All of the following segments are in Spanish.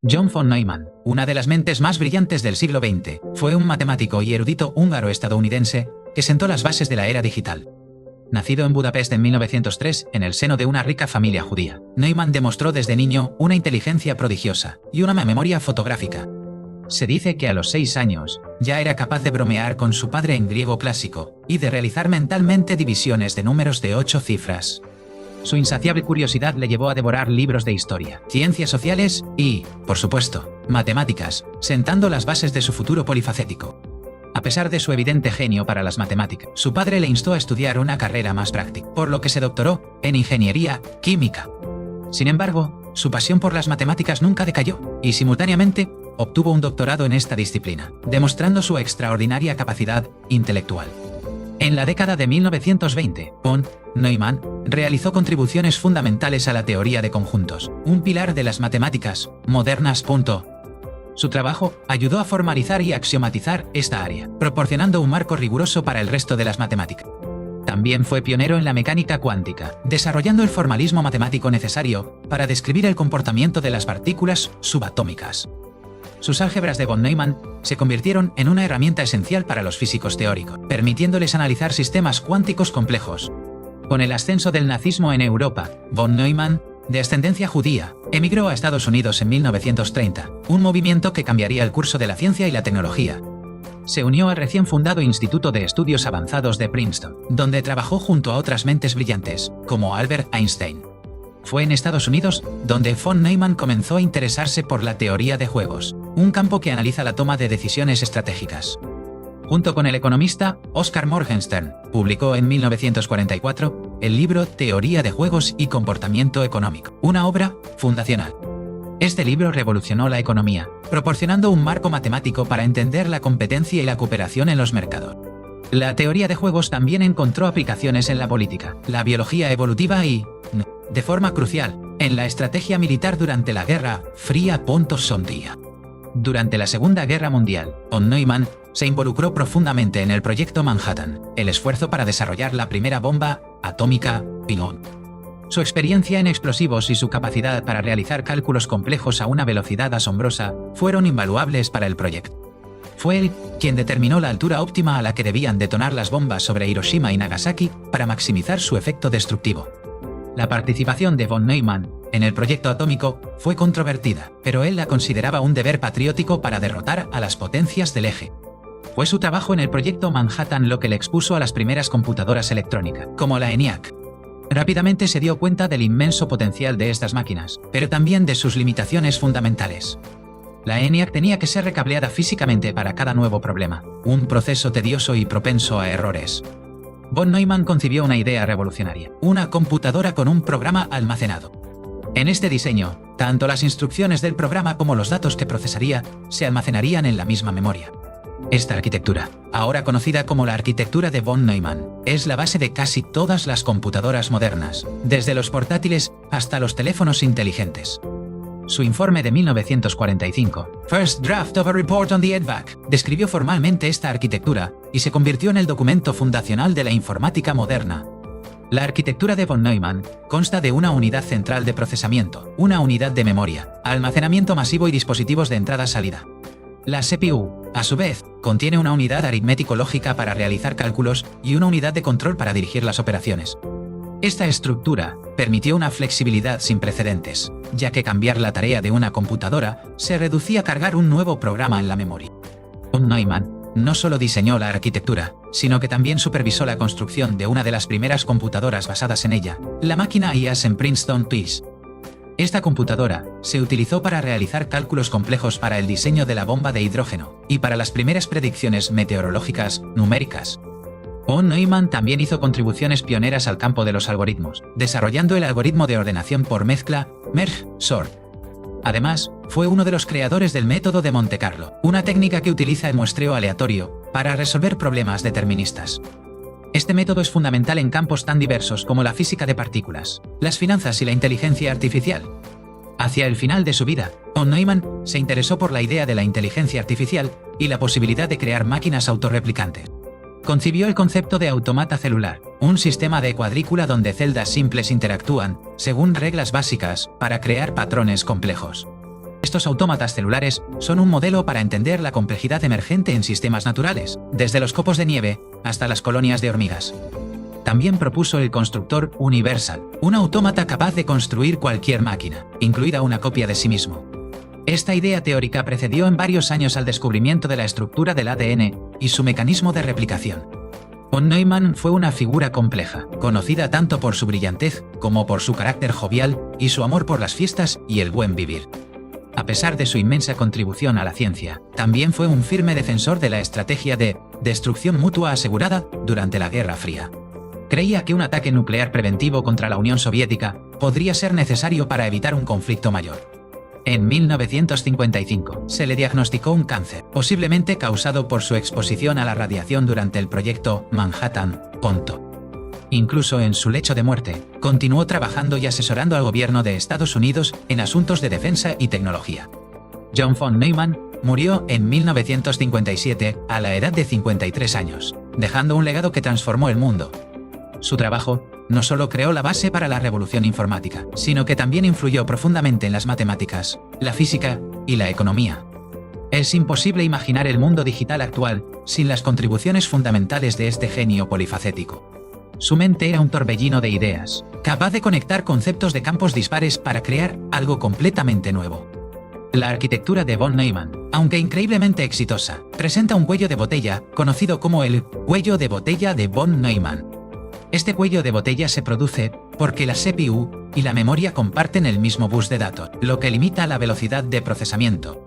John von Neumann, una de las mentes más brillantes del siglo XX, fue un matemático y erudito húngaro-estadounidense que sentó las bases de la era digital. Nacido en Budapest en 1903, en el seno de una rica familia judía, Neumann demostró desde niño una inteligencia prodigiosa y una memoria fotográfica. Se dice que a los 6 años ya era capaz de bromear con su padre en griego clásico y de realizar mentalmente divisiones de números de 8 cifras. Su insaciable curiosidad le llevó a devorar libros de historia, ciencias sociales y, por supuesto, matemáticas, sentando las bases de su futuro polifacético. A pesar de su evidente genio para las matemáticas, su padre le instó a estudiar una carrera más práctica, por lo que se doctoró en ingeniería química. Sin embargo, su pasión por las matemáticas nunca decayó, y simultáneamente obtuvo un doctorado en esta disciplina, demostrando su extraordinaria capacidad intelectual. En la década de 1920, von Neumann realizó contribuciones fundamentales a la teoría de conjuntos, un pilar de las matemáticas modernas. Su trabajo ayudó a formalizar y axiomatizar esta área, proporcionando un marco riguroso para el resto de las matemáticas. También fue pionero en la mecánica cuántica, desarrollando el formalismo matemático necesario para describir el comportamiento de las partículas subatómicas. Sus álgebras de von Neumann se convirtieron en una herramienta esencial para los físicos teóricos, permitiéndoles analizar sistemas cuánticos complejos. Con el ascenso del nazismo en Europa, von Neumann, de ascendencia judía, emigró a Estados Unidos en 1930, un movimiento que cambiaría el curso de la ciencia y la tecnología. Se unió al recién fundado Instituto de Estudios Avanzados de Princeton, donde trabajó junto a otras mentes brillantes, como Albert Einstein. Fue en Estados Unidos donde von Neumann comenzó a interesarse por la teoría de juegos, un campo que analiza la toma de decisiones estratégicas. Junto con el economista Oscar Morgenstern, publicó en 1944 el libro Teoría de Juegos y Comportamiento Económico, una obra fundacional. Este libro revolucionó la economía, proporcionando un marco matemático para entender la competencia y la cooperación en los mercados. La teoría de juegos también encontró aplicaciones en la política, la biología evolutiva y, de forma crucial, en la estrategia militar durante la Guerra Fría. Durante la Segunda Guerra Mundial, von Neumann se involucró profundamente en el Proyecto Manhattan, el esfuerzo para desarrollar la primera bomba atómica. Su experiencia en explosivos y su capacidad para realizar cálculos complejos a una velocidad asombrosa fueron invaluables para el proyecto. Fue él quien determinó la altura óptima a la que debían detonar las bombas sobre Hiroshima y Nagasaki para maximizar su efecto destructivo. La participación de von Neumann en el proyecto atómico fue controvertida, pero él la consideraba un deber patriótico para derrotar a las potencias del eje. Fue su trabajo en el proyecto Manhattan lo que le expuso a las primeras computadoras electrónicas, como la ENIAC. Rápidamente se dio cuenta del inmenso potencial de estas máquinas, pero también de sus limitaciones fundamentales. La ENIAC tenía que ser recableada físicamente para cada nuevo problema, un proceso tedioso y propenso a errores. Von Neumann concibió una idea revolucionaria, una computadora con un programa almacenado. En este diseño, tanto las instrucciones del programa como los datos que procesaría se almacenarían en la misma memoria. Esta arquitectura, ahora conocida como la arquitectura de von Neumann, es la base de casi todas las computadoras modernas, desde los portátiles hasta los teléfonos inteligentes. Su informe de 1945, First Draft of a Report on the EDVAC, describió formalmente esta arquitectura y se convirtió en el documento fundacional de la informática moderna. La arquitectura de von Neumann consta de una unidad central de procesamiento, una unidad de memoria, almacenamiento masivo y dispositivos de entrada-salida. La CPU, a su vez, contiene una unidad aritmético-lógica para realizar cálculos y una unidad de control para dirigir las operaciones. Esta estructura permitió una flexibilidad sin precedentes, ya que cambiar la tarea de una computadora se reducía a cargar un nuevo programa en la memoria. Von Neumann no solo diseñó la arquitectura, sino que también supervisó la construcción de una de las primeras computadoras basadas en ella, la máquina IAS en Princeton, TUS. Esta computadora se utilizó para realizar cálculos complejos para el diseño de la bomba de hidrógeno y para las primeras predicciones meteorológicas numéricas. Von Neumann también hizo contribuciones pioneras al campo de los algoritmos, desarrollando el algoritmo de ordenación por mezcla, Merge-Sort. Además, fue uno de los creadores del método de Monte Carlo, una técnica que utiliza el muestreo aleatorio para resolver problemas deterministas. Este método es fundamental en campos tan diversos como la física de partículas, las finanzas y la inteligencia artificial. Hacia el final de su vida, von Neumann se interesó por la idea de la inteligencia artificial y la posibilidad de crear máquinas autorreplicantes. concibió el concepto de automata celular, un sistema de cuadrícula donde celdas simples interactúan, según reglas básicas, para crear patrones complejos. Estos autómatas celulares son un modelo para entender la complejidad emergente en sistemas naturales, desde los copos de nieve hasta las colonias de hormigas. También propuso el constructor universal, un autómata capaz de construir cualquier máquina, incluida una copia de sí mismo. Esta idea teórica precedió en varios años al descubrimiento de la estructura del ADN y su mecanismo de replicación. Von Neumann fue una figura compleja, conocida tanto por su brillantez como por su carácter jovial y su amor por las fiestas y el buen vivir. A pesar de su inmensa contribución a la ciencia, también fue un firme defensor de la estrategia de destrucción mutua asegurada durante la Guerra Fría. Creía que un ataque nuclear preventivo contra la Unión Soviética podría ser necesario para evitar un conflicto mayor. En 1955 se le diagnosticó un cáncer, posiblemente causado por su exposición a la radiación durante el proyecto Manhattan. Incluso en su lecho de muerte, continuó trabajando y asesorando al gobierno de Estados Unidos en asuntos de defensa y tecnología. John von Neumann murió en 1957 a la edad de 53 años, dejando un legado que transformó el mundo. Su trabajo no solo creó la base para la revolución informática, sino que también influyó profundamente en las matemáticas, la física y la economía. Es imposible imaginar el mundo digital actual sin las contribuciones fundamentales de este genio polifacético. Su mente era un torbellino de ideas, capaz de conectar conceptos de campos dispares para crear algo completamente nuevo. La arquitectura de von Neumann, aunque increíblemente exitosa, presenta un cuello de botella conocido como el cuello de botella de von Neumann. Este cuello de botella se produce porque la CPU y la memoria comparten el mismo bus de datos, lo que limita la velocidad de procesamiento.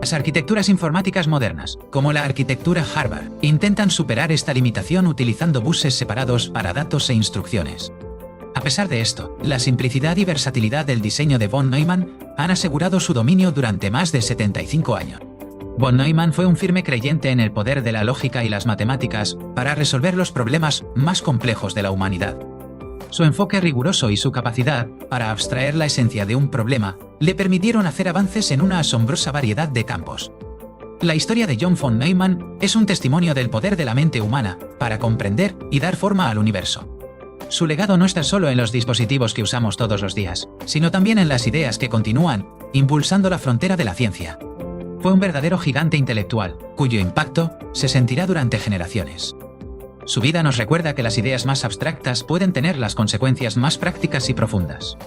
Las arquitecturas informáticas modernas, como la arquitectura Harvard, intentan superar esta limitación utilizando buses separados para datos e instrucciones. A pesar de esto, la simplicidad y versatilidad del diseño de von Neumann han asegurado su dominio durante más de 75 años. Von Neumann fue un firme creyente en el poder de la lógica y las matemáticas para resolver los problemas más complejos de la humanidad. Su enfoque riguroso y su capacidad para abstraer la esencia de un problema le permitieron hacer avances en una asombrosa variedad de campos. La historia de John von Neumann es un testimonio del poder de la mente humana para comprender y dar forma al universo. Su legado no está solo en los dispositivos que usamos todos los días, sino también en las ideas que continúan impulsando la frontera de la ciencia. Fue un verdadero gigante intelectual, cuyo impacto se sentirá durante generaciones. Su vida nos recuerda que las ideas más abstractas pueden tener las consecuencias más prácticas y profundas.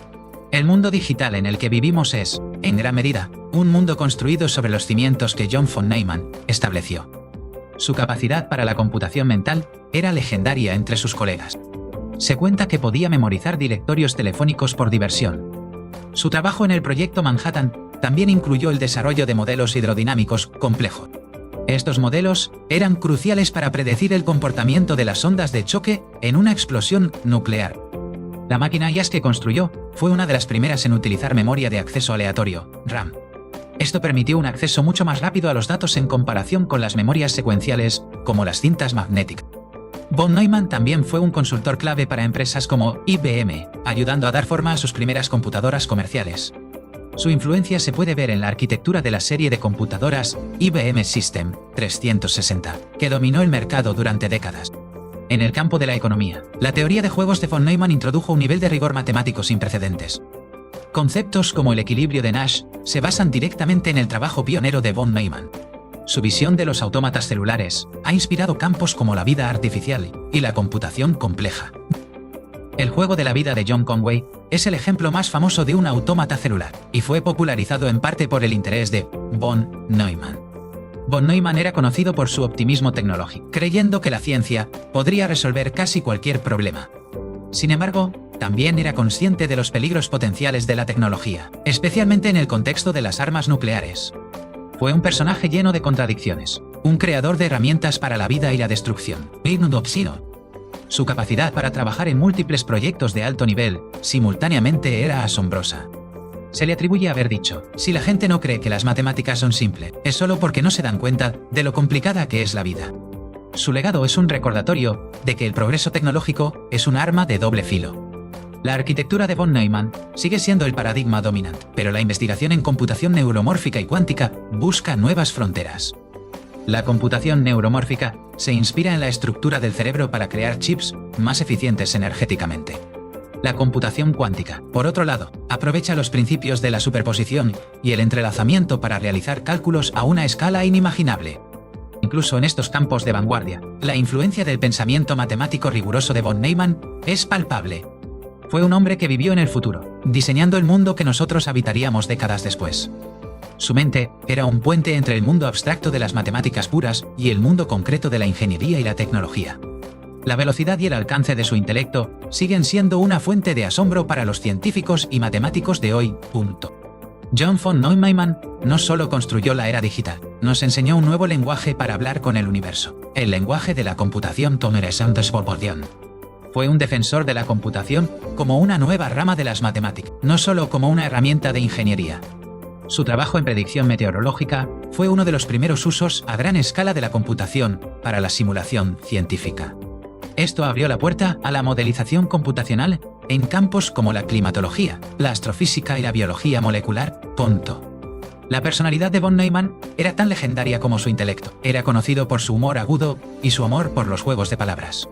El mundo digital en el que vivimos es, en gran medida, un mundo construido sobre los cimientos que John von Neumann estableció. Su capacidad para la computación mental era legendaria entre sus colegas. Se cuenta que podía memorizar directorios telefónicos por diversión. Su trabajo en el proyecto Manhattan también incluyó el desarrollo de modelos hidrodinámicos complejos. Estos modelos eran cruciales para predecir el comportamiento de las ondas de choque en una explosión nuclear. La máquina IAS que construyó fue una de las primeras en utilizar memoria de acceso aleatorio, RAM. Esto permitió un acceso mucho más rápido a los datos en comparación con las memorias secuenciales, como las cintas magnéticas. Von Neumann también fue un consultor clave para empresas como IBM, ayudando a dar forma a sus primeras computadoras comerciales. Su influencia se puede ver en la arquitectura de la serie de computadoras IBM System 360, que dominó el mercado durante décadas. En el campo de la economía, la teoría de juegos de von Neumann introdujo un nivel de rigor matemático sin precedentes. Conceptos como el equilibrio de Nash se basan directamente en el trabajo pionero de von Neumann. Su visión de los autómatas celulares ha inspirado campos como la vida artificial y la computación compleja. El juego de la vida de John Conway es el ejemplo más famoso de un autómata celular, y fue popularizado en parte por el interés de von Neumann. Von Neumann era conocido por su optimismo tecnológico, creyendo que la ciencia podría resolver casi cualquier problema. Sin embargo, también era consciente de los peligros potenciales de la tecnología, especialmente en el contexto de las armas nucleares. Fue un personaje lleno de contradicciones, un creador de herramientas para la vida y la destrucción. Su capacidad para trabajar en múltiples proyectos de alto nivel simultáneamente era asombrosa. Se le atribuye haber dicho: si la gente no cree que las matemáticas son simples, es solo porque no se dan cuenta de lo complicada que es la vida. Su legado es un recordatorio de que el progreso tecnológico es un arma de doble filo. La arquitectura de von Neumann sigue siendo el paradigma dominante, pero la investigación en computación neuromórfica y cuántica busca nuevas fronteras. La computación neuromórfica se inspira en la estructura del cerebro para crear chips más eficientes energéticamente. La computación cuántica, por otro lado, aprovecha los principios de la superposición y el entrelazamiento para realizar cálculos a una escala inimaginable. Incluso en estos campos de vanguardia, la influencia del pensamiento matemático riguroso de von Neumann es palpable. Fue un hombre que vivió en el futuro, diseñando el mundo que nosotros habitaríamos décadas después. Su mente era un puente entre el mundo abstracto de las matemáticas puras y el mundo concreto de la ingeniería y la tecnología. La velocidad y el alcance de su intelecto siguen siendo una fuente de asombro para los científicos y matemáticos de hoy. John von Neumann no solo construyó la era digital, nos enseñó un nuevo lenguaje para hablar con el universo, el lenguaje de la computación Tonneresandesproporción. Fue un defensor de la computación como una nueva rama de las matemáticas, no solo como una herramienta de ingeniería. Su trabajo en predicción meteorológica fue uno de los primeros usos a gran escala de la computación para la simulación científica. Esto abrió la puerta a la modelización computacional en campos como la climatología, la astrofísica y la biología molecular. La personalidad de von Neumann era tan legendaria como su intelecto. Era conocido por su humor agudo y su amor por los juegos de palabras.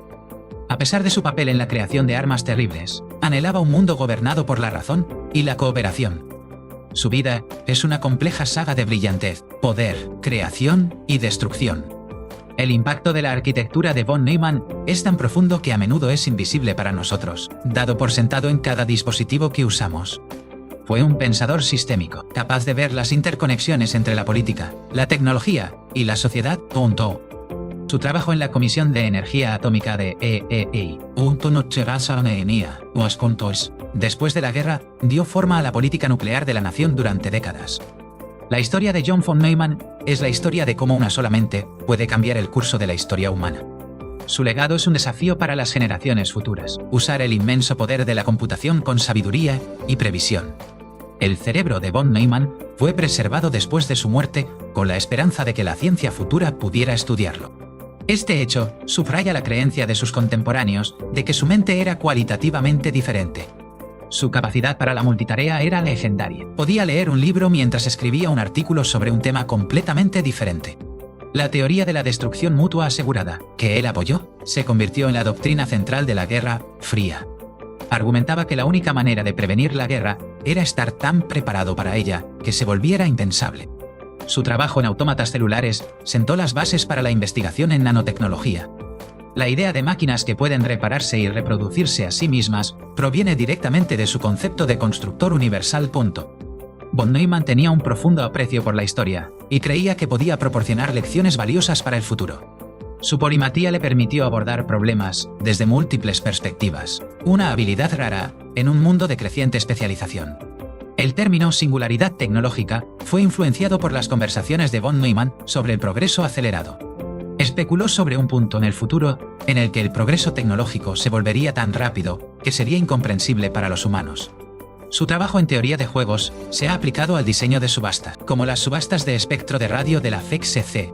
A pesar de su papel en la creación de armas terribles, anhelaba un mundo gobernado por la razón y la cooperación. Su vida es una compleja saga de brillantez, poder, creación y destrucción. El impacto de la arquitectura de von Neumann es tan profundo que a menudo es invisible para nosotros, dado por sentado en cada dispositivo que usamos. Fue un pensador sistémico, capaz de ver las interconexiones entre la política, la tecnología y la sociedad. Su trabajo en la Comisión de Energía Atómica de EEI, después de la guerra, dio forma a la política nuclear de la nación durante décadas. La historia de John von Neumann es la historia de cómo una sola mente puede cambiar el curso de la historia humana. Su legado es un desafío para las generaciones futuras, usar el inmenso poder de la computación con sabiduría y previsión. El cerebro de von Neumann fue preservado después de su muerte con la esperanza de que la ciencia futura pudiera estudiarlo. Este hecho subraya la creencia de sus contemporáneos de que su mente era cualitativamente diferente. Su capacidad para la multitarea era legendaria. Podía leer un libro mientras escribía un artículo sobre un tema completamente diferente. La teoría de la destrucción mutua asegurada, que él apoyó, se convirtió en la doctrina central de la Guerra Fría. Argumentaba que la única manera de prevenir la guerra era estar tan preparado para ella que se volviera impensable. Su trabajo en autómatas celulares sentó las bases para la investigación en nanotecnología. La idea de máquinas que pueden repararse y reproducirse a sí mismas proviene directamente de su concepto de constructor universal. Von Neumann tenía un profundo aprecio por la historia y creía que podía proporcionar lecciones valiosas para el futuro. Su polimatía le permitió abordar problemas desde múltiples perspectivas, una habilidad rara en un mundo de creciente especialización. El término singularidad tecnológica fue influenciado por las conversaciones de von Neumann sobre el progreso acelerado. Especuló sobre un punto en el futuro en el que el progreso tecnológico se volvería tan rápido que sería incomprensible para los humanos. Su trabajo en teoría de juegos se ha aplicado al diseño de subastas, como las subastas de espectro de radio de la FCC.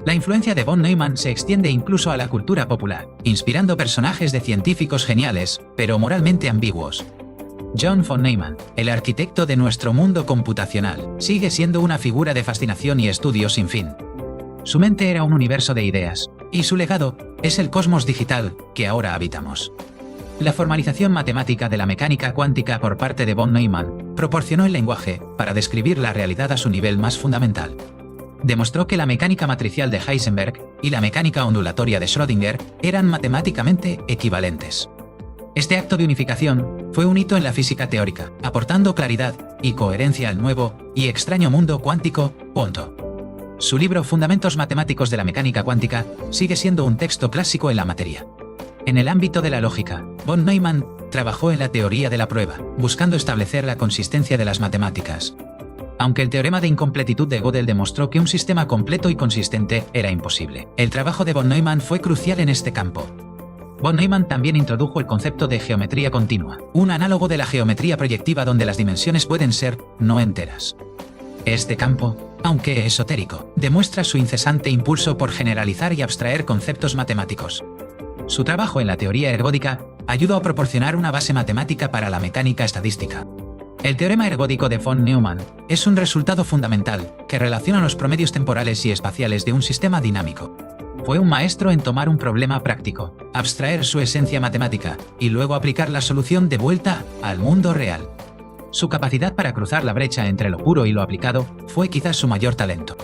La influencia de von Neumann se extiende incluso a la cultura popular, inspirando personajes de científicos geniales, pero moralmente ambiguos. John von Neumann, el arquitecto de nuestro mundo computacional, sigue siendo una figura de fascinación y estudio sin fin. Su mente era un universo de ideas, y su legado es el cosmos digital que ahora habitamos. La formalización matemática de la mecánica cuántica por parte de von Neumann proporcionó el lenguaje para describir la realidad a su nivel más fundamental. Demostró que la mecánica matricial de Heisenberg y la mecánica ondulatoria de Schrödinger eran matemáticamente equivalentes. Este acto de unificación fue un hito en la física teórica, aportando claridad y coherencia al nuevo y extraño mundo cuántico. Su libro Fundamentos Matemáticos de la Mecánica Cuántica sigue siendo un texto clásico en la materia. En el ámbito de la lógica, von Neumann trabajó en la teoría de la prueba, buscando establecer la consistencia de las matemáticas. Aunque el teorema de incompletitud de Gödel demostró que un sistema completo y consistente era imposible, el trabajo de von Neumann fue crucial en este campo. Von Neumann también introdujo el concepto de geometría continua, un análogo de la geometría proyectiva donde las dimensiones pueden ser no enteras. Este campo, aunque esotérico, demuestra su incesante impulso por generalizar y abstraer conceptos matemáticos. Su trabajo en la teoría ergódica ayudó a proporcionar una base matemática para la mecánica estadística. El teorema ergódico de von Neumann es un resultado fundamental que relaciona los promedios temporales y espaciales de un sistema dinámico. Fue un maestro en tomar un problema práctico, abstraer su esencia matemática y luego aplicar la solución de vuelta al mundo real. Su capacidad para cruzar la brecha entre lo puro y lo aplicado fue quizás su mayor talento.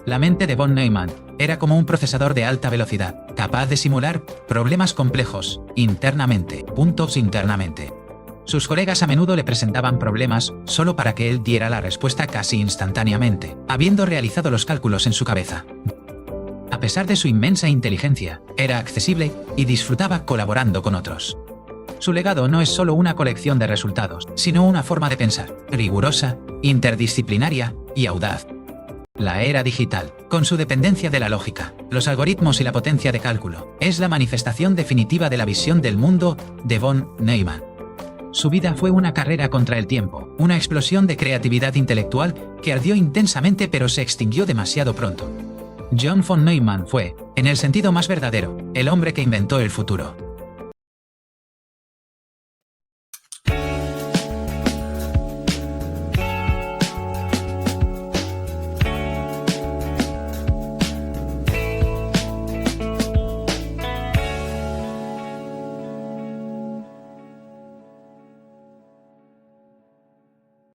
La mente de von Neumann era como un procesador de alta velocidad, capaz de simular problemas complejos internamente. Sus colegas a menudo le presentaban problemas solo para que él diera la respuesta casi instantáneamente, habiendo realizado los cálculos en su cabeza. A pesar de su inmensa inteligencia, era accesible y disfrutaba colaborando con otros. Su legado no es solo una colección de resultados, sino una forma de pensar, rigurosa, interdisciplinaria y audaz. La era digital, con su dependencia de la lógica, los algoritmos y la potencia de cálculo, es la manifestación definitiva de la visión del mundo de von Neumann. Su vida fue una carrera contra el tiempo, una explosión de creatividad intelectual que ardió intensamente pero se extinguió demasiado pronto. John von Neumann fue, en el sentido más verdadero, el hombre que inventó el futuro.